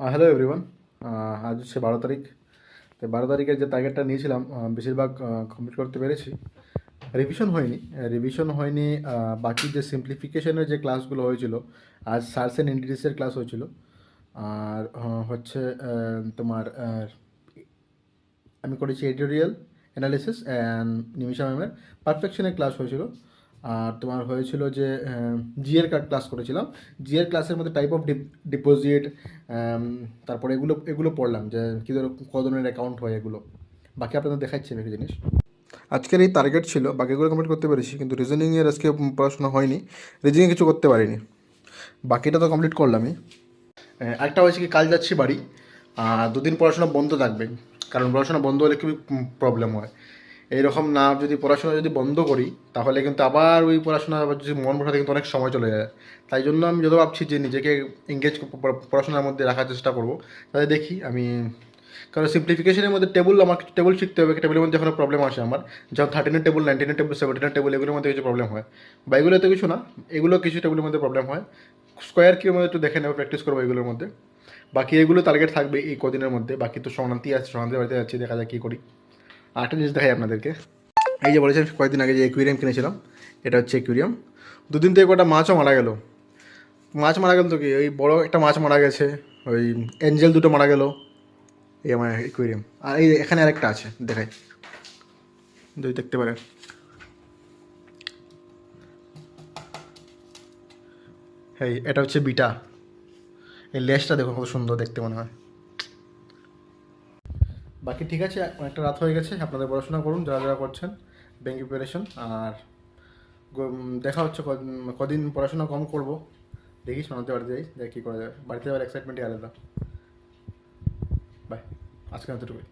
Hello everyone. আজ হচ্ছে 12 তারিখ। তো 12 তারিখের যে টার্গেটটা নিয়েছিলাম বেশিরভাগ কমপ্লিট করতে পেরেছি। রিভিশন হয়নি। বাকি যে সিম্পলিফিকেশনের যে ক্লাসগুলো হয়েছিল, আজ সার্চ অ্যান্ড ইন্ডিসের ক্লাস হয়েছিল। আর হচ্ছে তোমার আমি করেছি এডিটোরিয়াল অ্যানালিসিস অ্যান্ড নিমিষা ম্যামের পারফেকশনের ক্লাস হয়েছিল। আর তোমার হয়েছিল যে জিএর কার্ড ক্লাস করেছিলাম। জিএর ক্লাসের মধ্যে টাইপ অফ ডিপোজিট, তারপরে এগুলো এগুলো পড়লাম যে কী কত ধরনের অ্যাকাউন্ট হয় এগুলো। বাকি আপনাদের দেখাচ্ছি বেশি জিনিস। আজকের এই টার্গেট ছিল, বাকিগুলো কমপ্লিট করতে পেরেছি, কিন্তু রিজনিংয়ের আজকে পড়াশোনা হয়নি। রিজনিং কিছু করতে পারিনি, বাকিটা তো কমপ্লিট করলামই। একটা হয়েছে কি, কাল যাচ্ছি বাড়ি। 2 দিন পড়াশোনা বন্ধ থাকবে, কারণ পড়াশোনা বন্ধ হলে খুবই প্রবলেম হয়। এইরকম না, যদি পড়াশোনা যদি বন্ধ করি তাহলে কিন্তু আবার ওই পড়াশোনা আবার যদি মন বসাতে কিন্তু অনেক সময় চলে যায়। তাই জন্য আমি যত ভাবছি যে নিজেকে এঙ্গেজ পড়াশোনার মধ্যে রাখার চেষ্টা করবো। তাহলে দেখি আমি, কারণ সিম্পলিফিকেশনের মধ্যে আমার কিছু টেবিল শিখতে হবে। টেবিলের মধ্যে এখনো প্রবলেম আসে আমার, যেমন 13-এর টেবিল, 19-এর টেবিল, 17-এর টেবিল, এগুলোর মধ্যে কিছু প্রবলেম হয়। বা এগুলো তো কিছু না, এগুলো কিছু টেবিলের মধ্যে প্রবলেম হয়। স্কোয়ার কিউবের মধ্যে একটু দেখে নেবো, প্র্যাকটিস করবো এগুলোর মধ্যে। বাকি এগুলো টার্গেট থাকবে এই কদিনের মধ্যে। বাকি তো সংক্রান্তি আছে, সংক্রান্তির বাড়িতে যাচ্ছি, দেখা যাক কী করি। আরেকটা জিনিস দেখাই আপনাদেরকে। এই যে বলেছিলাম কয়েকদিন আগে যে একুইরিয়াম কিনেছিলাম, এটা হচ্ছে একুইরিয়াম। 2 দিন থেকে কটা মাছও মারা গেল। মাছ মারা গেল তো কি, ওই বড় একটা মাছ মারা গেছে, ওই এঞ্জেল দুটো মারা গেল। এই আমার একুইরিয়াম। আর এই এখানে আরেকটা আছে, দেখাই, যদি দেখতে পারেন। এই এটা হচ্ছে বিটা। এই লেজটা দেখুন কত সুন্দর দেখতে মনে হয়। বাকি ঠিক আছে, অনেকটা রাত হয়ে গেছে, আপনাদের পড়াশোনা করুন যারা যারা করছেন, ব্যাঙ্ক প্রিপারেশন। আর দেখা হচ্ছে কদিন পড়াশোনা কম করবো, দেখি শোনাতে বাড়িতে যাই, দেখ কী করা যাবে। বাড়িতে যাওয়ার এক্সাইটমেন্টই আলাদা। বাই, আজকে এতটুকুই।